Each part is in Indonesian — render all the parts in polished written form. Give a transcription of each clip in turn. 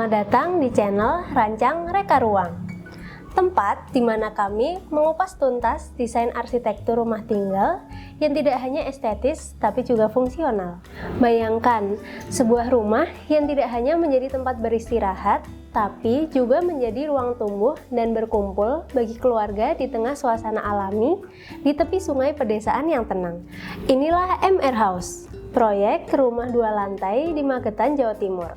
Selamat datang di channel Rancang Reka Ruang, tempat di mana kami mengupas tuntas desain arsitektur rumah tinggal yang tidak hanya estetis tapi juga fungsional. Bayangkan sebuah rumah yang tidak hanya menjadi tempat beristirahat tapi juga menjadi ruang tumbuh dan berkumpul bagi keluarga di tengah suasana alami di tepi sungai pedesaan yang tenang. Inilah MR House, proyek rumah 2 lantai di Magetan, Jawa Timur.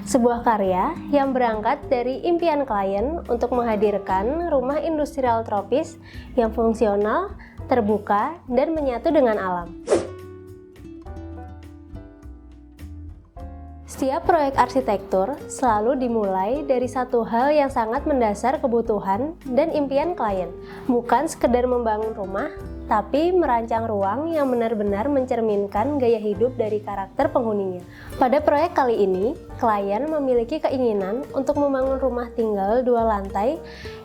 Sebuah karya yang berangkat dari impian klien untuk menghadirkan rumah industrial tropis yang fungsional, terbuka, dan menyatu dengan alam. Setiap proyek arsitektur selalu dimulai dari satu hal yang sangat mendasar kebutuhan dan impian klien. Bukan sekedar membangun rumah, tapi merancang ruang yang benar-benar mencerminkan gaya hidup dari karakter penghuninya. Pada proyek kali ini, klien memiliki keinginan untuk membangun rumah tinggal 2 lantai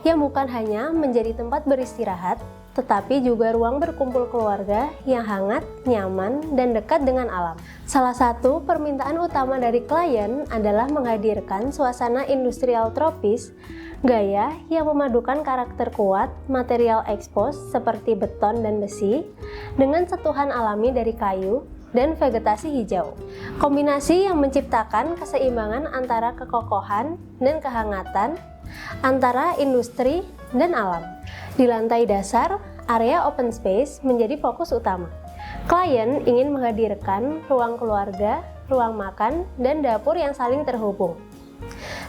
yang bukan hanya menjadi tempat beristirahat, tetapi juga ruang berkumpul keluarga yang hangat, nyaman, dan dekat dengan alam. Salah satu permintaan utama dari klien adalah menghadirkan suasana industrial tropis, gaya yang memadukan karakter kuat, material ekspos seperti beton dan besi, dengan sentuhan alami dari kayu dan vegetasi hijau. Kombinasi yang menciptakan keseimbangan antara kekokohan dan kehangatan, antara industri dan alam. Di lantai dasar, area open space menjadi fokus utama. Klien ingin menghadirkan ruang keluarga, ruang makan, dan dapur yang saling terhubung.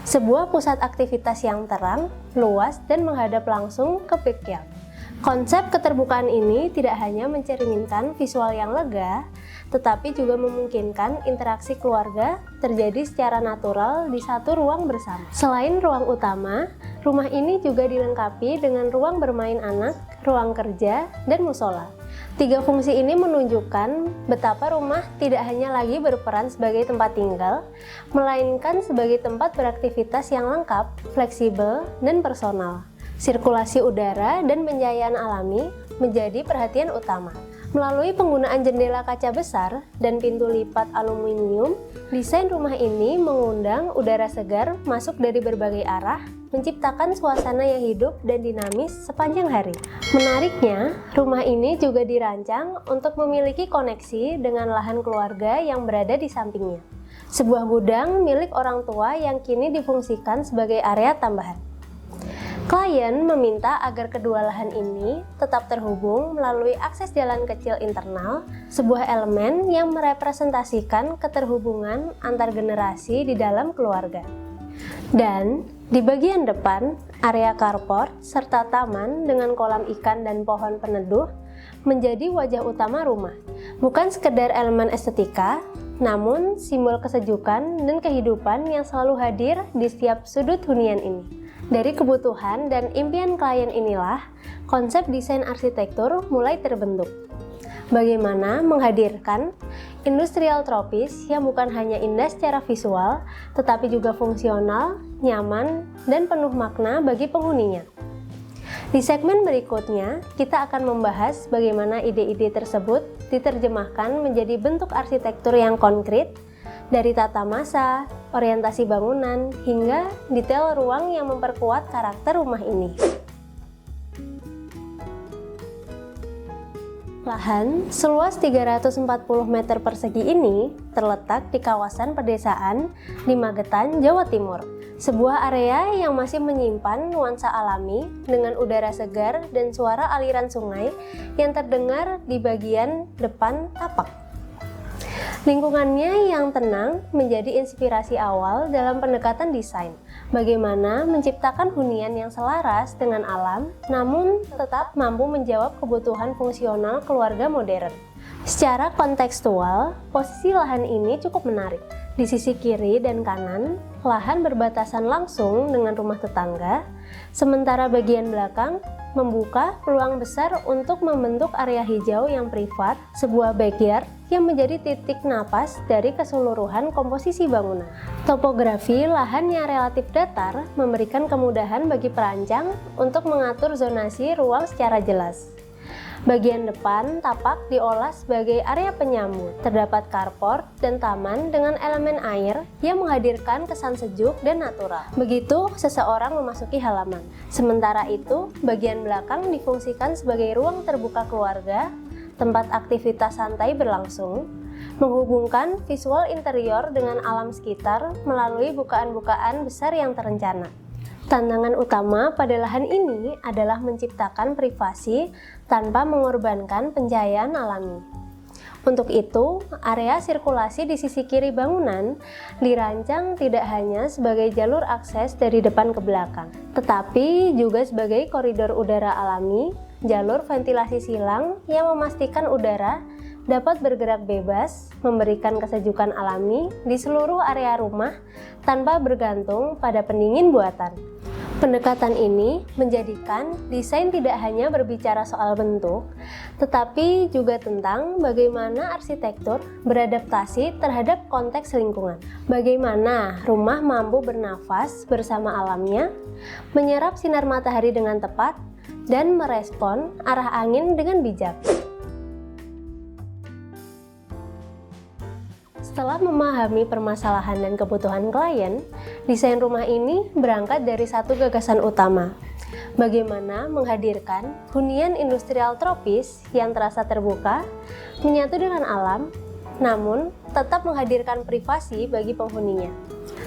Sebuah pusat aktivitas yang terang, luas, dan menghadap langsung ke backyard. Konsep keterbukaan ini tidak hanya mencerminkan visual yang lega, tetapi juga memungkinkan interaksi keluarga terjadi secara natural di satu ruang bersama. Selain ruang utama, rumah ini juga dilengkapi dengan ruang bermain anak, ruang kerja, dan musola. 3 fungsi ini menunjukkan betapa rumah tidak hanya lagi berperan sebagai tempat tinggal, melainkan sebagai tempat beraktivitas yang lengkap, fleksibel, dan personal. Sirkulasi udara dan pencahayaan alami menjadi perhatian utama. Melalui penggunaan jendela kaca besar dan pintu lipat aluminium, desain rumah ini mengundang udara segar masuk dari berbagai arah, menciptakan suasana yang hidup dan dinamis sepanjang hari. Menariknya, rumah ini juga dirancang untuk memiliki koneksi dengan lahan keluarga yang berada di sampingnya. Sebuah gudang milik orang tua yang kini difungsikan sebagai area tambahan. Klien meminta agar kedua lahan ini tetap terhubung melalui akses jalan kecil internal, sebuah elemen yang merepresentasikan keterhubungan antar generasi di dalam keluarga. Dan di bagian depan, area carport serta taman dengan kolam ikan dan pohon peneduh menjadi wajah utama rumah. Bukan sekedar elemen estetika, namun simbol kesejukan dan kehidupan yang selalu hadir di setiap sudut hunian ini. Dari kebutuhan dan impian klien inilah, konsep desain arsitektur mulai terbentuk. Bagaimana menghadirkan industrial tropis yang bukan hanya indah secara visual, tetapi juga fungsional, nyaman, dan penuh makna bagi penghuninya. Di segmen berikutnya, kita akan membahas bagaimana ide-ide tersebut diterjemahkan menjadi bentuk arsitektur yang konkret, dari tata masa, orientasi bangunan, hingga detail ruang yang memperkuat karakter rumah ini. Lahan seluas 340 meter persegi ini terletak di kawasan pedesaan di Magetan, Jawa Timur. Sebuah area yang masih menyimpan nuansa alami dengan udara segar dan suara aliran sungai yang terdengar di bagian depan tapak. Lingkungannya yang tenang menjadi inspirasi awal dalam pendekatan desain. Bagaimana menciptakan hunian yang selaras dengan alam, namun tetap mampu menjawab kebutuhan fungsional keluarga modern. Secara kontekstual, posisi lahan ini cukup menarik. Di sisi kiri dan kanan, lahan berbatasan langsung dengan rumah tetangga, sementara bagian belakang membuka peluang besar untuk membentuk area hijau yang privat, sebuah backyard yang menjadi titik napas dari keseluruhan komposisi bangunan. Topografi lahan yang relatif datar memberikan kemudahan bagi perancang untuk mengatur zonasi ruang secara jelas. Bagian depan tapak diolah sebagai area penyambut. Terdapat carport dan taman dengan elemen air yang menghadirkan kesan sejuk dan natural. Begitu seseorang memasuki halaman. Sementara itu, bagian belakang difungsikan sebagai ruang terbuka keluarga, tempat aktivitas santai berlangsung, menghubungkan visual interior dengan alam sekitar melalui bukaan-bukaan besar yang terencana. Tantangan utama pada lahan ini adalah menciptakan privasi tanpa mengorbankan pencahayaan alami. Untuk itu, area sirkulasi di sisi kiri bangunan dirancang tidak hanya sebagai jalur akses dari depan ke belakang, tetapi juga sebagai koridor udara alami, jalur ventilasi silang yang memastikan udara dapat bergerak bebas, memberikan kesejukan alami di seluruh area rumah tanpa bergantung pada pendingin buatan. Pendekatan ini menjadikan desain tidak hanya berbicara soal bentuk, tetapi juga tentang bagaimana arsitektur beradaptasi terhadap konteks lingkungan. Bagaimana rumah mampu bernafas bersama alamnya, menyerap sinar matahari dengan tepat, dan merespon arah angin dengan bijak. Setelah memahami permasalahan dan kebutuhan klien, desain rumah ini berangkat dari satu gagasan utama. Bagaimana menghadirkan hunian industrial tropis yang terasa terbuka, menyatu dengan alam, namun tetap menghadirkan privasi bagi penghuninya.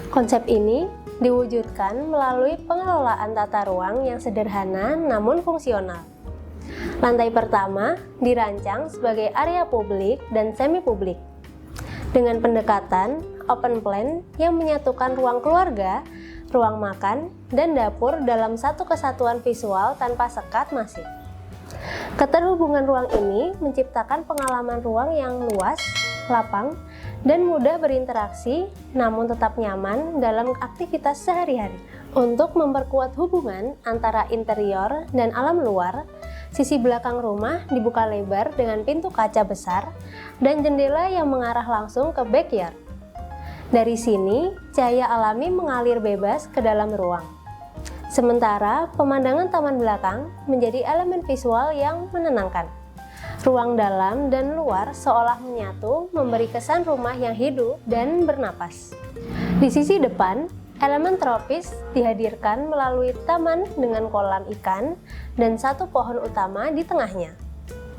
Konsep ini diwujudkan melalui pengelolaan tata ruang yang sederhana namun fungsional. Lantai pertama dirancang sebagai area publik dan semi-publik, dengan pendekatan open plan yang menyatukan ruang keluarga, ruang makan, dan dapur dalam satu kesatuan visual tanpa sekat masif. Keterhubungan ruang ini menciptakan pengalaman ruang yang luas, lapang, dan mudah berinteraksi, namun tetap nyaman dalam aktivitas sehari-hari. Untuk memperkuat hubungan antara interior dan alam luar, sisi belakang rumah dibuka lebar dengan pintu kaca besar dan jendela yang mengarah langsung ke backyard. Dari sini, cahaya alami mengalir bebas ke dalam ruang. Sementara pemandangan taman belakang menjadi elemen visual yang menenangkan. Ruang dalam dan luar seolah menyatu, memberi kesan rumah yang hidup dan bernapas. Di sisi depan, elemen tropis dihadirkan melalui taman dengan kolam ikan dan satu pohon utama di tengahnya,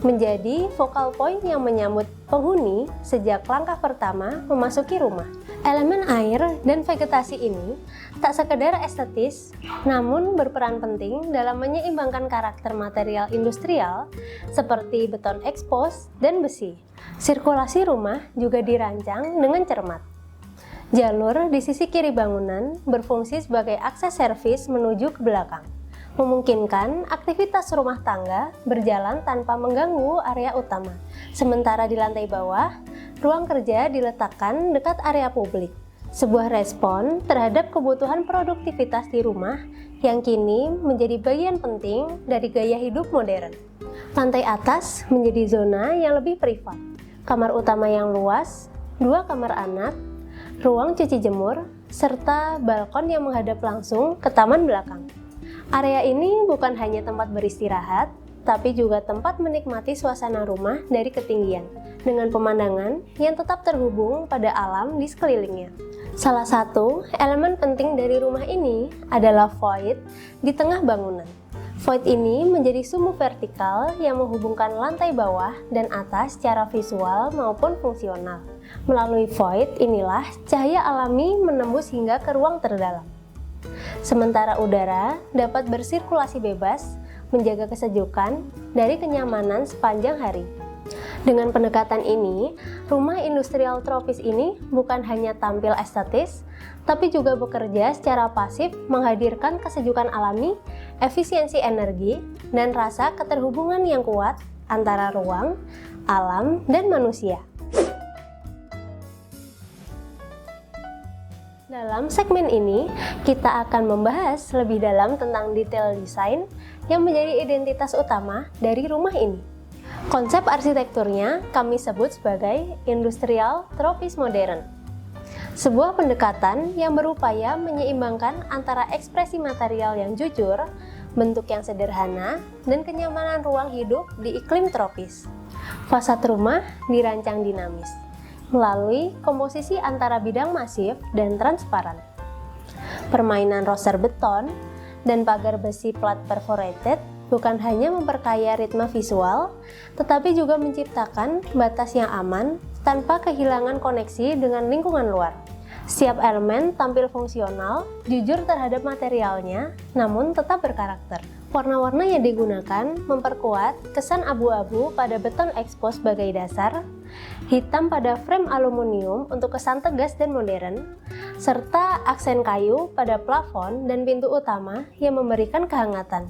menjadi focal point yang menyambut penghuni sejak langkah pertama memasuki rumah. Elemen air dan vegetasi ini tak sekedar estetis, namun berperan penting dalam menyeimbangkan karakter material industrial seperti beton ekspos dan besi. Sirkulasi rumah juga dirancang dengan cermat. Jalur di sisi kiri bangunan berfungsi sebagai akses servis menuju ke belakang, memungkinkan aktivitas rumah tangga berjalan tanpa mengganggu area utama. Sementara di lantai bawah, ruang kerja diletakkan dekat area publik, sebuah respon terhadap kebutuhan produktivitas di rumah yang kini menjadi bagian penting dari gaya hidup modern. Lantai atas menjadi zona yang lebih privat, kamar utama yang luas, 2 kamar anak, ruang cuci jemur, serta balkon yang menghadap langsung ke taman belakang. Area ini bukan hanya tempat beristirahat, tapi juga tempat menikmati suasana rumah dari ketinggian, dengan pemandangan yang tetap terhubung pada alam di sekelilingnya. Salah satu elemen penting dari rumah ini adalah void di tengah bangunan. Void ini menjadi sumbu vertikal yang menghubungkan lantai bawah dan atas secara visual maupun fungsional. Melalui void inilah cahaya alami menembus hingga ke ruang terdalam. Sementara udara dapat bersirkulasi bebas, menjaga kesejukan dari kenyamanan sepanjang hari. Dengan pendekatan ini, rumah industrial tropis ini bukan hanya tampil estetis, tapi juga bekerja secara pasif menghadirkan kesejukan alami, efisiensi energi, dan rasa keterhubungan yang kuat antara ruang, alam, dan manusia. Dalam segmen ini, kita akan membahas lebih dalam tentang detail desain yang menjadi identitas utama dari rumah ini. Konsep arsitekturnya kami sebut sebagai industrial tropis modern. Sebuah pendekatan yang berupaya menyeimbangkan antara ekspresi material yang jujur, bentuk yang sederhana, dan kenyamanan ruang hidup di iklim tropis. Fasad rumah dirancang dinamis melalui komposisi antara bidang masif dan transparan. Permainan roster beton dan pagar besi plat perforated bukan hanya memperkaya ritme visual, tetapi juga menciptakan batas yang aman tanpa kehilangan koneksi dengan lingkungan luar. Setiap elemen tampil fungsional, jujur terhadap materialnya, namun tetap berkarakter. Warna-warna yang digunakan memperkuat kesan abu-abu pada beton ekspos sebagai dasar, hitam pada frame aluminium untuk kesan tegas dan modern, serta aksen kayu pada plafon dan pintu utama yang memberikan kehangatan.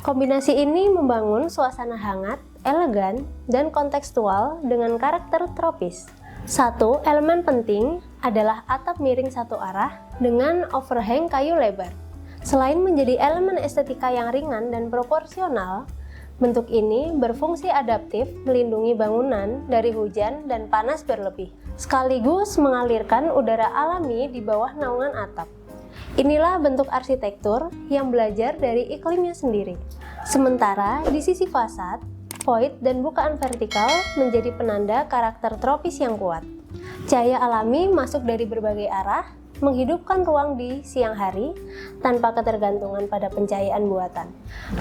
Kombinasi ini membangun suasana hangat, elegan, dan kontekstual dengan karakter tropis. Satu elemen penting adalah atap miring satu arah dengan overhang kayu lebar. Selain menjadi elemen estetika yang ringan dan proporsional, bentuk ini berfungsi adaptif melindungi bangunan dari hujan dan panas berlebih, sekaligus mengalirkan udara alami di bawah naungan atap. Inilah bentuk arsitektur yang belajar dari iklimnya sendiri. Sementara di sisi fasad, void dan bukaan vertikal menjadi penanda karakter tropis yang kuat. Cahaya alami masuk dari berbagai arah, menghidupkan ruang di siang hari tanpa ketergantungan pada pencahayaan buatan.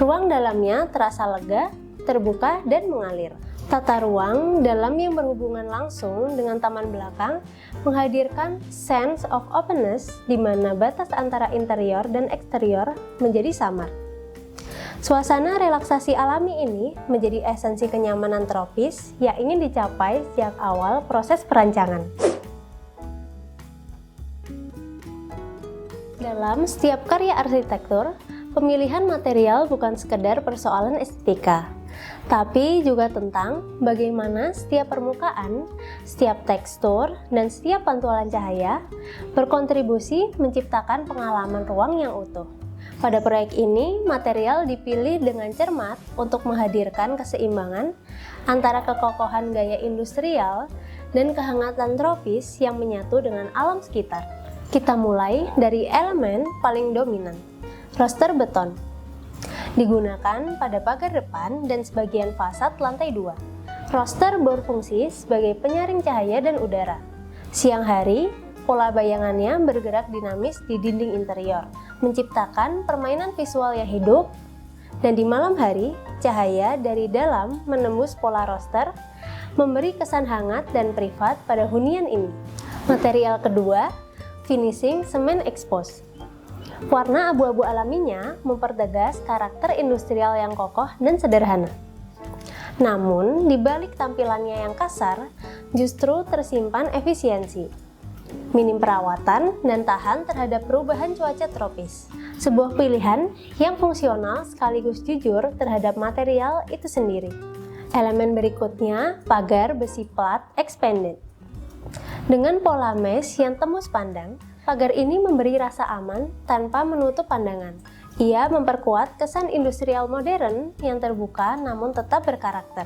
Ruang dalamnya terasa lega, terbuka, dan mengalir. Tata ruang dalam yang berhubungan langsung dengan taman belakang menghadirkan sense of openness di mana batas antara interior dan eksterior menjadi samar. Suasana relaksasi alami ini menjadi esensi kenyamanan tropis yang ingin dicapai sejak awal proses perancangan. Dalam setiap karya arsitektur, pemilihan material bukan sekedar persoalan estetika, tapi juga tentang bagaimana setiap permukaan, setiap tekstur, dan setiap pantulan cahaya berkontribusi menciptakan pengalaman ruang yang utuh. Pada proyek ini, material dipilih dengan cermat untuk menghadirkan keseimbangan antara kekokohan gaya industrial dan kehangatan tropis yang menyatu dengan alam sekitar. Kita mulai dari elemen paling dominan, roster beton. Digunakan pada pagar depan dan sebagian fasad lantai 2. Roster berfungsi sebagai penyaring cahaya dan udara. Siang hari, pola bayangannya bergerak dinamis di dinding interior, menciptakan permainan visual yang hidup, dan di malam hari, cahaya dari dalam menembus pola roster, memberi kesan hangat dan privat pada hunian ini. Material kedua, finishing semen expose. Warna abu-abu alaminya mempertegas karakter industrial yang kokoh dan sederhana. Namun, di balik tampilannya yang kasar, justru tersimpan efisiensi, minim perawatan, dan tahan terhadap perubahan cuaca tropis. Sebuah pilihan yang fungsional sekaligus jujur terhadap material itu sendiri. Elemen berikutnya, pagar besi plat expanded. Dengan pola mesh yang tembus pandang, pagar ini memberi rasa aman tanpa menutup pandangan. Ia memperkuat kesan industrial modern yang terbuka namun tetap berkarakter.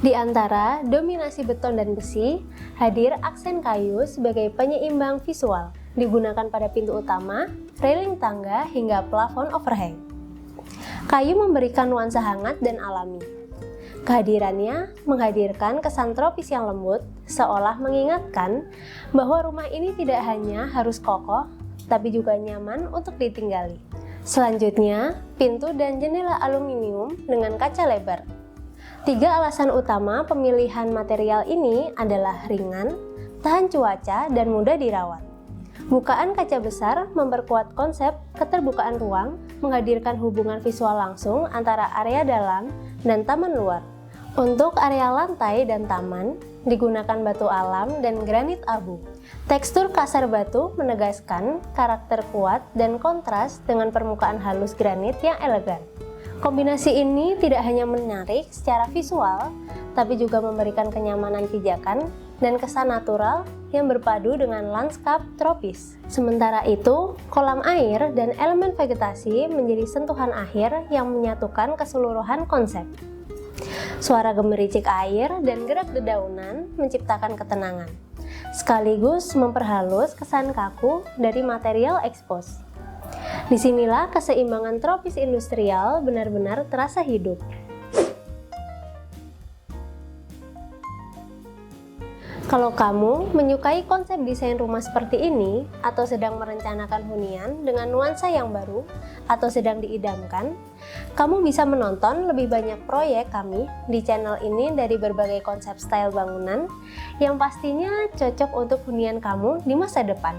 Di antara dominasi beton dan besi, hadir aksen kayu sebagai penyeimbang visual. Digunakan pada pintu utama, railing tangga, hingga plafon overhang. Kayu memberikan nuansa hangat dan alami. Kehadirannya menghadirkan kesan tropis yang lembut, seolah mengingatkan bahwa rumah ini tidak hanya harus kokoh, tapi juga nyaman untuk ditinggali. Selanjutnya, pintu dan jendela aluminium dengan kaca lebar. 3 alasan utama pemilihan material ini adalah ringan, tahan cuaca, dan mudah dirawat. Bukaan kaca besar memperkuat konsep keterbukaan ruang, menghadirkan hubungan visual langsung antara area dalam dan taman luar. Untuk area lantai dan taman, digunakan batu alam dan granit abu. Tekstur kasar batu menegaskan karakter kuat dan kontras dengan permukaan halus granit yang elegan. Kombinasi ini tidak hanya menarik secara visual, tapi juga memberikan kenyamanan pijakan dan kesan natural yang berpadu dengan lanskap tropis. Sementara itu, kolam air dan elemen vegetasi menjadi sentuhan akhir yang menyatukan keseluruhan konsep. Suara gemericik air dan gerak dedaunan menciptakan ketenangan, sekaligus memperhalus kesan kaku dari material expose. Disinilah keseimbangan tropis industrial benar-benar terasa hidup. Kalau kamu menyukai konsep desain rumah seperti ini, atau sedang merencanakan hunian dengan nuansa yang baru, atau sedang diidamkan, kamu bisa menonton lebih banyak proyek kami di channel ini dari berbagai konsep style bangunan yang pastinya cocok untuk hunian kamu di masa depan.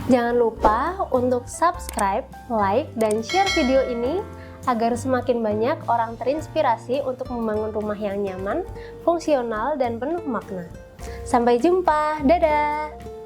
Jangan lupa untuk subscribe, like, dan share video ini agar semakin banyak orang terinspirasi untuk membangun rumah yang nyaman, fungsional, dan penuh makna. Sampai jumpa, dadah!